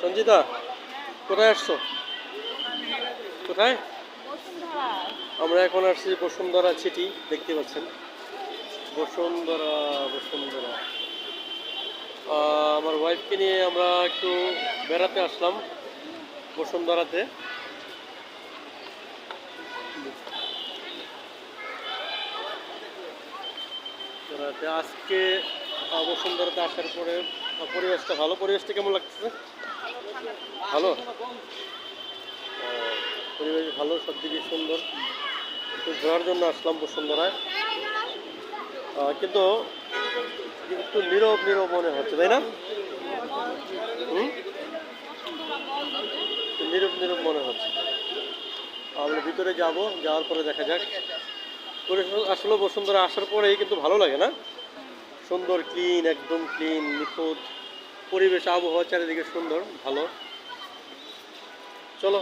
সঞ্জিতা, কোথায় আসছো? কোথায়? আমরা এখন আসছি বসুন্ধরা সিটি, দেখতে পাচ্ছেন বসুন্ধরা। বসুন্ধরা আমার ওয়াইফকে নিয়ে আমরা একটু বেড়াতে আসলাম বসুন্ধরাতে। বেড়াতে আজকে বসুন্ধরাতে আসার পরে পরিবেশটা ভালো। পরিবেশটা কেমন লাগতেছে? ভালো। পরিবেশ ভালো, সব দিকে সুন্দর। একটু ঘোরার জন্য আসলাম বসুন্ধরায়, কিন্তু একটু নীরব নীরব মনে হচ্ছে, তাই না? হুম, নীরব নীরব মনে হচ্ছে। আমরা ভিতরে যাব, যাওয়ার পরে দেখা যাক। আসলে বসুন্ধরা আসার পরেই কিন্তু ভালো লাগে না? সুন্দর, ক্লিন, একদম ক্লিন, নিখুঁত পরিবেশ, আবহাওয়া চারিদিকে সুন্দর, ভালো। চলো।